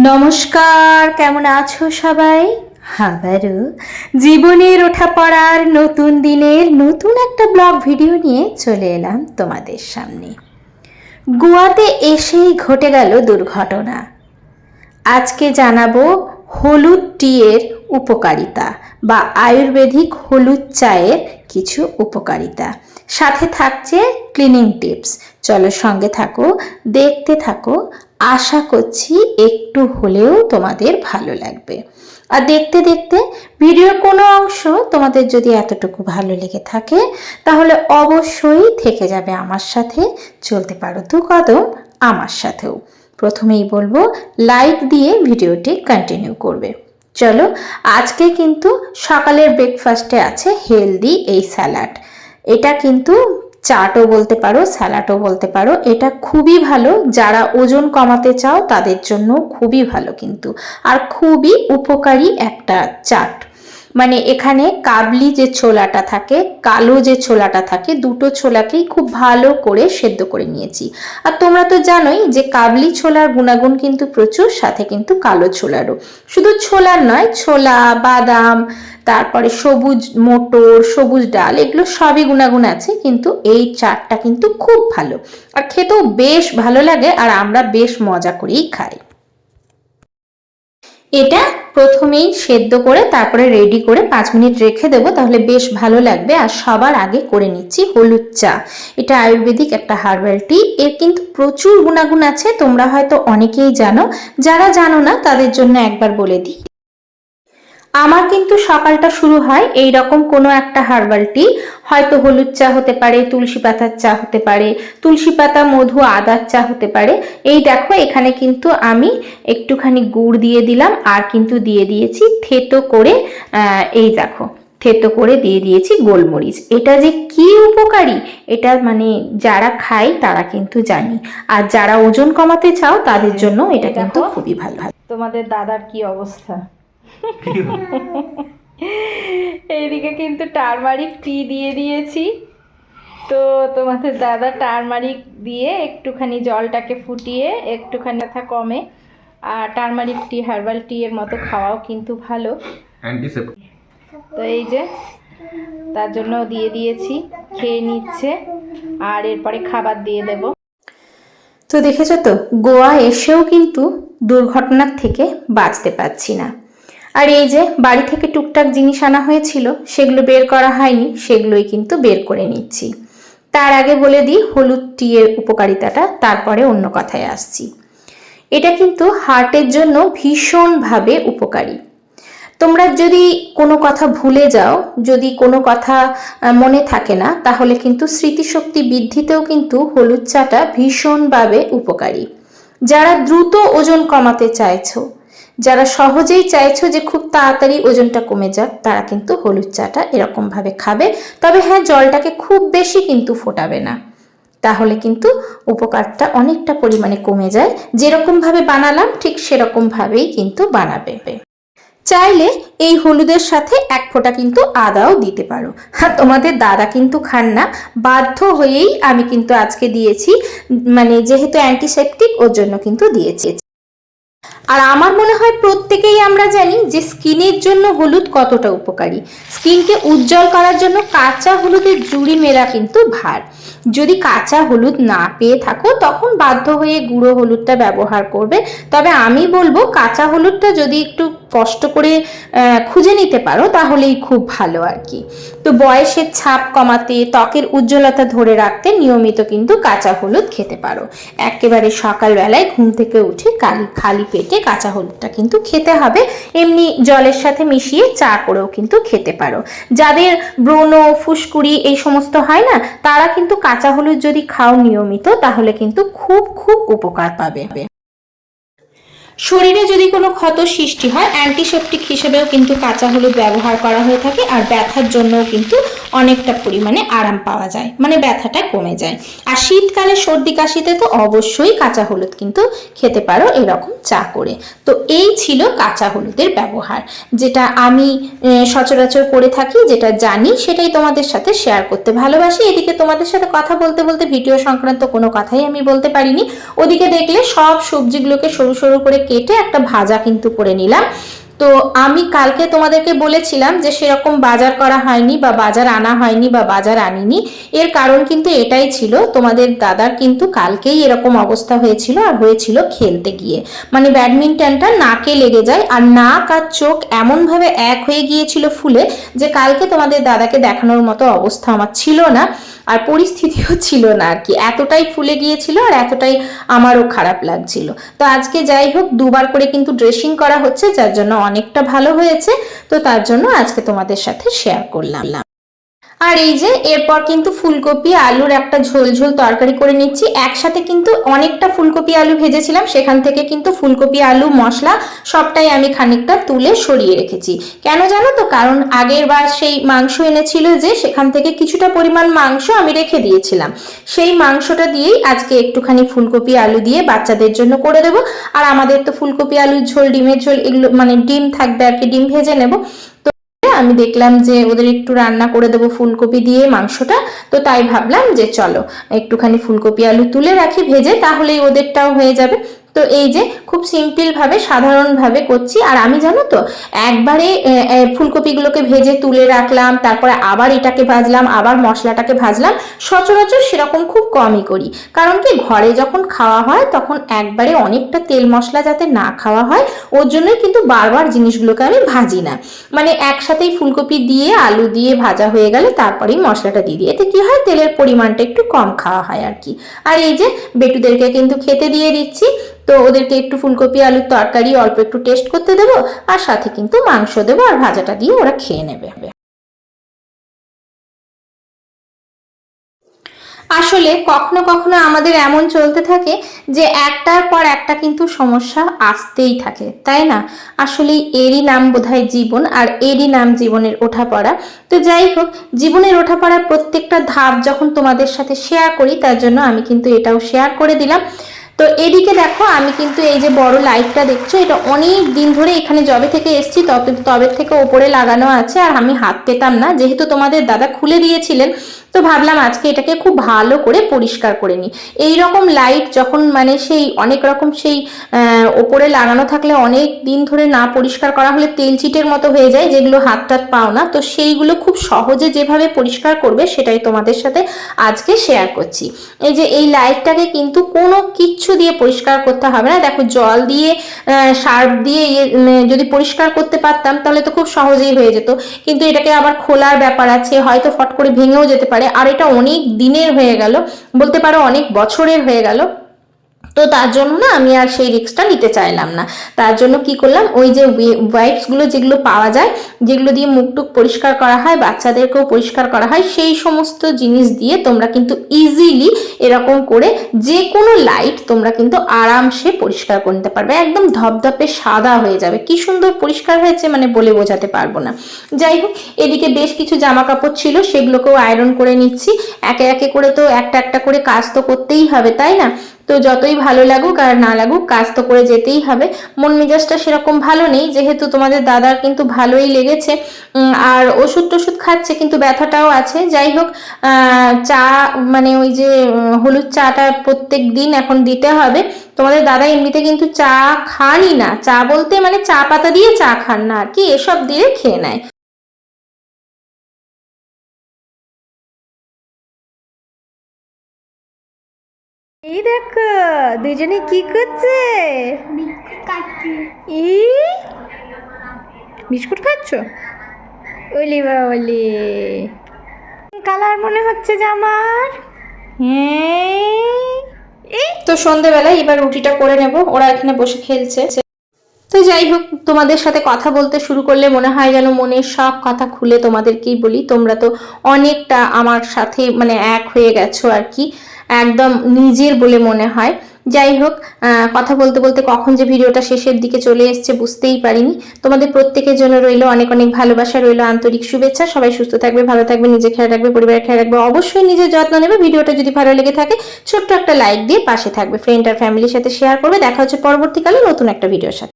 নমস্কার, কেমন আছো সবাই? আবারও জীবনের ওঠা পড়ার নতুন দিনের নতুন একটা ব্লগ ভিডিও নিয়ে চলে এলাম তোমাদের সামনে। গোয়াতে এসেই ঘটে গেল দুর্ঘটনা। আজকে জানাবো হলুদ টিয়ের উপকারিতা বা আয়ুর্বেদিক হলুদ চায়ের কিছু উপকারিতা, সাথে থাকছে ক্লিনিং টিপস। চলো সঙ্গে থাকো, দেখতে থাকো। আশা করছি একটু হলেও তোমাদের ভালো লাগবে। আর দেখতে দেখতে ভিডিওর কোনো অংশ তোমাদের যদি এতটুকু ভালো লেগে থাকে তাহলে অবশ্যই থেকে যাবে আমার সাথে, চলতে পারো দু কদম আমার সাথেও। প্রথমেই বলবো লাইক দিয়ে ভিডিওটি কন্টিনিউ করবে। চলো, আজকে কিন্তু সকালের ব্রেকফাস্টে আছে হেলদি এই স্যালাড। এটা কিন্তু চাটও বলতে পারো, স্যালাডও বলতে পারো। এটা খুবই ভালো, যারা ওজন কমাতে চাও তাদের জন্য খুবই ভালো কিন্তু, আর খুবই উপকারী একটা চাট। মানে এখানে কাবলি যে ছোলাটা থাকে, কালো যে ছোলাটা থাকে, দুটো ছোলাকেই খুব ভালো করে সেদ্ধ করে নিয়েছি। আর তোমরা তো জানোই যে কাবলি ছোলার গুণাগুণ কিন্তু প্রচুর, সাথে কিন্তু কালো ছোলারও। শুধু ছোলার নয়, ছোলা, বাদাম, তারপরে সবুজ মটর, সবুজ ডাল, এগুলো সবই গুণাগুণ আছে, কিন্তু এই চাটটা কিন্তু খুব ভালো আর খেতেও বেশ ভালো লাগে, আর আমরা বেশ মজা করেই খাই। এটা প্রথমেই সেদ্ধ করে তারপরে রেডি করে 5 মিনিট রেখে দেবো, তাহলে বেশ ভালো লাগবে। আর সবার আগে করে নিচ্ছি হলুদ চা। এটা আয়ুর্বেদিক একটা হার্বাল টি, এর কিন্তু প্রচুর গুণাগুণ আছে, তোমরা হয়তো অনেকেই জানো। যারা জানো না তাদের জন্য একবার বলে দিই। আমার কিন্তু সকালটা শুরু হয় এই রকম কোনো একটা হার্বাল টি, হয়তো হলুদ চা হতে পারে, তুলসী পাতার চা হতে পারে, তুলসী পাতা মধু আদার চা হতে পারে। এই দেখো এখানে কিন্তু আমি একটুখানি গুড় দিয়ে দিলাম, আর কিন্তু দিয়ে দিয়েছি থেতো করে, এই দেখো থেতো করে দিয়ে দিয়েছি গোলমরিচ। এটা যে কি উপকারী, এটা মানে যারা খায় তারা কিন্তু জানি, আর যারা ওজন কমাতে চাও তাদের জন্য এটা কিন্তু খুবই ভালো। তোমাদের দাদার কি অবস্থা? এইদিকে কিন্তু টারমারিক টি দিয়ে দিয়েছি, তো তোমাদের দাদা টারমারিক দিয়ে একটুখানি জলটাকে ফুটিয়ে একটুখানি ব্যথা কমে। আর টারমারিক টি হার্বাল টি এর মতো খাওয়াও কিন্তু ভালো, অ্যান্টিসেপ্টিক। তো এই যে তার জন্য দিয়ে দিয়েছি, খেয়ে নিচ্ছে, আর এরপরে খাবার দিয়ে দেব। তো দেখেছো তো, গোয়া এসেও কিন্তু দুর্ঘটনার থেকে বাঁচতে পারছি না। আর এই যে বাড়ি থেকে টুকটাক জিনিস আনা হয়েছিল, সেগুলো বের করা হয়নি, সেগুলোই কিন্তু বের করে নিচ্ছি। তার আগে বলে দিই হলুদ টি এর উপকারিতাটা, তারপরে অন্য কথায় আসছি। এটা কিন্তু হার্টের জন্য ভীষণভাবে উপকারী। তোমরা যদি কোনো কথা ভুলে যাও, যদি কোনো কথা মনে থাকে না, তাহলে কিন্তু স্মৃতিশক্তি বৃদ্ধিতেও কিন্তু হলুদ চাটা ভীষণভাবে উপকারী। যারা দ্রুত ওজন কমাতে চাইছো, যারা সহজেই চাইছো যে খুব তাড়াতাড়ি ওজনটা কমে যাক, তারা কিন্তু হলুদ চাটা এরকম ভাবে খাবে। তবে হ্যাঁ, জলটাকে খুব বেশি কিন্তু ফোটাবে না, তাহলে কিন্তু উপকারটা অনেকটা পরিমাণে কমে যায়। যেরকম ভাবে বানালাম ঠিক সেরকম ভাবেই কিন্তু বানাবে। চাইলে এই হলুদের সাথে 1 ফোঁটা কিন্তু আদাও দিতে পারো। আর তোমাদের দাদা কিন্তু খান না, বাধ্য হয়েই আমি কিন্তু আজকে দিয়েছি, মানে যেহেতু অ্যান্টিসেপটিক ওর জন্য কিন্তু দিয়েছি। আর আমার মনে হয় প্রত্যেকেই আমরা জানি যে স্কিনের জন্য হলুদ কতটা উপকারী। স্কিনকে উজ্জ্বল করার জন্য কাঁচা হলুদের জুড়ি মেরা কিন্তু ভার। যদি কাঁচা হলুদ না পেয়ে থাকো তখন বাধ্য হয়ে গুঁড়ো হলুদটা ব্যবহার করবে। তবে আমি বলবো কাঁচা হলুদটা যদি একটু কষ্ট করে খুঁজে নিতে পারো তাহলেই খুব ভালো আর কি। তো বয়সের ছাপ কমাতে, ত্বকের উজ্জ্বলতা ধরে রাখতে নিয়মিত কিন্তু কাঁচা হলুদ খেতে পারো। একেবারে সকালবেলায় ঘুম থেকে উঠে খালি পেটে কাঁচা হলুদটা কিন্তু খেতে হবে। এমনি জলের সাথে মিশিয়ে চা করেও কিন্তু খেতে পারো। যাদের ব্রণ, ফুসকুড়ি এই সমস্ত হয় না, তারা কিন্তু কাঁচা হলুদ যদি খাও নিয়মিত, তাহলে কিন্তু খুব খুব উপকার পাবে। শরীরে যদি কোনো ক্ষত সৃষ্টি হয়, অ্যান্টিসেপটিক হিসেবেও কিন্তু কাঁচা হলুদ ব্যবহার করা হয়ে থাকে, আর ব্যথার জন্যও কিন্তু অনেকটা পরিমাণে আরাম পাওয়া যায়, মানে ব্যথাটা কমে যায়। আর শীতকালে সর্দি কাশিতে তো অবশ্যই কাঁচা হলুদ কিন্তু খেতে পারো এরকম চা করে। তো এই ছিল কাঁচা হলুদের ব্যবহার, যেটা আমি সচরাচর করে থাকি, যেটা জানি সেটাই তোমাদের সাথে শেয়ার করতে ভালোবাসি। এদিকে তোমাদের সাথে কথা বলতে বলতে ভিডিও সংক্রান্ত কোনো কথাই আমি বলতে পারিনি। ওদিকে দেখলে সব সবজিগুলোকে সরু সরু করে কেটে একটা ভাজা কিন্তু করে নিলাম। তো আমি কালকে তোমাদেরকে বলেছিলাম যে সেরকম বাজার করা হয়নি বা বাজার আনা হয়নি বা বাজার আনিনি। এর কারণ কিন্তু এটাই ছিল, তোমাদের দাদার কিন্তু কালকেই এরকম অবস্থা হয়েছিল, আর হয়েছিল খেলতে গিয়ে। মানে ব্যাডমিন্টনটা নাকে লেগে যায়, আর নাক আর চোখ এমনভাবে এক হয়ে গিয়েছিল ফুলে, যে কালকে তোমাদের দাদাকে দেখানোর মতো অবস্থা আমার ছিল না, আর পরিস্থিতিও ছিল না আর কি। এতটাই ফুলে গিয়েছিল আর এতটাই আমারও খারাপ লাগছিল। তো আজকে যাই হোক দুবার করে কিন্তু ড্রেসিং করা হচ্ছে, যার জন্য অনেকটা ভালো হয়েছে। তো তার জন্য আজকে তোমাদের সাথে শেয়ার করলাম। আর এই যে এরপর কিন্তু ফুলকপি আলুর একটা ঝোল ঝোল তরকারি করে নিচ্ছি। একসাথে কিন্তু অনেকটা ফুলকপি আলু ভেজেছিলাম, সেখান থেকে কিন্তু ফুলকপি আলু মশলা সবটাই আমি খানিকটা তুলে সরিয়ে রেখেছি। কেন জানো তো? কারণ আগের বার সেই মাংস এনেছিল, যে সেখান থেকে কিছুটা পরিমাণ মাংস আমি রেখে দিয়েছিলাম। সেই মাংসটা দিয়েই আজকে একটুখানি ফুলকপি আলু দিয়ে বাচ্চাদের জন্য করে দেবো। আর আমাদের তো ফুলকপি আলুর ঝোল, ডিমের ঝোল, এগুলো মানে ডিম থাকবে আর কি, ডিম ভেজে নেব। আমি দেখলাম যে ওদের একটু রান্না করে দেবো ফুলকপি দিয়ে মাংসটা, তো তাই ভাবলাম যে চলো একটুখানি ফুলকপি আলু তুলে রাখি ভেজে, তাহলেই ওদেরটাও হয়ে যাবে। তো এই যে খুব সিম্পল ভাবে সাধারণ ভাবে করছি। আর আমি জানো তো একবারে ফুলকপিগুলোকে ভেজে তুলে রাখলাম, তারপরে আবার এটাকে ভাজলাম, আবার মশলাটাকে ভাজলাম, সচরাচর সেরকম খুব কমই করি। কারণ কি, ঘরে যখন খাওয়া হয় তখন একবারে অনেকটা তেল মশলা যাতে না খাওয়া হয়, ওর জন্যই কিন্তু বারবার জিনিসগুলোকে আমি ভাজি না। মানে একসাথেই ফুলকপি দিয়ে আলু দিয়ে ভাজা হয়ে গেলে তারপরেই মশলাটা দিয়ে দিই, এতে কি হয় তেলের পরিমাণটা একটু কম খাওয়া হয় আর কি। আর এই যে বেটুদেরকে কিন্তু খেতে দিয়ে দিচ্ছি। তো ওদেরকে একটু ফুলকপি আলুর তরকারি অল্প একটু টেস্ট করতে দেবো, আর সাথে কিন্তু মাংস দেবো, আর ভাজাটা দিয়ে ওরা খেয়ে নেবে। আসলে কখনো কখনো আমাদের এমন চলতে থাকে যে একটার পর একটা কিন্তু সমস্যা আসতেই থাকে, তাই না? আসলে এরই নাম বোধহয় জীবন, আর এরই নাম জীবনের ওঠাপড়া। তো যাই হোক, জীবনের ওঠাপড়ার প্রত্যেকটা ধাপ যখন তোমাদের সাথে শেয়ার করি, তার জন্য আমি কিন্তু এটাও শেয়ার করে দিলাম। তো এদিকে দেখো আমি কিন্তু এই যে বড় লাইটটা দেখছো, এটা অনেক দিন ধরে এখানে যবে থেকে এসছি তবে থেকে ওপরে লাগানো আছে, আর আমি হাত পেতাম না, যেহেতু তোমাদের দাদা খুলে দিয়েছিলেন। তো ভাবলাম আজকে এটাকে খুব ভালো করে পরিষ্কার করে নিই। এইরকম লাইট যখন মানে সেই অনেক রকম সেই ওপরে লাগানো থাকলে অনেক দিন ধরে না পরিষ্কার করা হলে তেল চিটের মতো হয়ে যায়, যেগুলো হাত টাত পাও না। তো সেইগুলো খুব সহজে যেভাবে পরিষ্কার করবে সেটাই তোমাদের সাথে আজকে শেয়ার করছি। এই যে এই লাইটটাকে কিন্তু কোনো কিচ্ছু দিয়ে পরিষ্কার করতে হবে না। দেখো জল দিয়ে সার্ফ দিয়ে যদি পরিষ্কার করতে পারতাম তাহলে তো খুব সহজেই হয়ে যেত, কিন্তু এটাকে আবার খোলার ব্যাপার আছে, হয়তো ফট করে ভেঙেও যেতে পারে। আর এটা অনেক দিনের হয়ে গেল, বলতে পারো অনেক বছরের হয়ে গেল। তো তার জন্য না আমি আর সেই রিস্কটা নিতে চাইলাম না। তার জন্য কি করলাম, ওই যে ওয়াইপসগুলো যেগুলো পাওয়া যায়, যেগুলো দিয়ে মুখ টুক পরিষ্কার করা হয়, বাচ্চাদেরকেও পরিষ্কার করা হয়, সেই সমস্ত জিনিস দিয়ে তোমরা কিন্তু ইজিলি এরকম করে যে কোনো লাইট তোমরা কিন্তু আরামসে পরিষ্কার করে নিতে পারবে। একদম ধপধপে সাদা হয়ে যাবে, কি সুন্দর পরিষ্কার হয়েছে মানে বলে বোঝাতে পারবো না। যাই হোক, এদিকে বেশ কিছু জামা কাপড় ছিল, সেগুলোকেও আয়রন করে নিচ্ছি। একে একে করে তো একটা একটা করে কাজ তো করতেই হবে, তাই না? তো যতই ভালো লাগুক আর না লাগুক কাজ তো করে যেতেই হবে। মন মেজাজটা সেরকম ভালো নেই, যেহেতু তোমাদের দাদার কিন্তু ভালোই লেগেছে, আর ওষুধ টষুধ খাচ্ছে কিন্তু ব্যথাটাও আছে। যাই হোক, চা মানে ওই যে হলুদ চাটা প্রত্যেক দিন এখন দিতে হবে। তোমাদের দাদা এমনিতে কিন্তু চা খানই না, চা বলতে মানে চা পাতা দিয়ে চা খান না আর কি, এসব দিয়ে খেয়ে নেয়। এই দেখো দুজনে কি করছে। বিস্কুট খাচ্ছ? ওলি বাবলি, কালার মনে হচ্ছে যে আমার। হ্যাঁ, এই তো সন্ধেবেলায় এবার রুটিটা করে নেব, ওরা এখানে বসে খেলছে। তো যাই হোক, তোমাদের সাথে কথা বলতে শুরু করলে মনে হয় যেন মনের সব কথা খুলে তোমাদেরকেই বলি। তোমরা তো অনেকটা আমার সাথে মানে এক হয়ে গেছো আর কি। একদম নিজের বলে মনে হয়। যাই হোক, কথা বলতে বলতে কখন যে ভিডিওটা শেষের দিকে চলে এসছে বুঝতেই পারিনি। তোমাদের প্রত্যেকের জন্য রইলো অনেক অনেক ভালোবাসা, রইলো আন্তরিক শুভেচ্ছা। সবাই সুস্থ থাকবে, ভালো থাকবে, নিজে খেয়াল রাখবে, পরিবারের খেয়াল রাখবে, অবশ্যই নিজের যত্ন নেবে। ভিডিওটা যদি ভালো লেগে থাকে ছোট্ট একটা লাইক দিয়ে পাশে থাকবে, ফ্রেন্ড আর ফ্যামিলির সাথে শেয়ার করবে। দেখা হচ্ছে পরবর্তীকালে নতুন একটা ভিডিওর সাথে।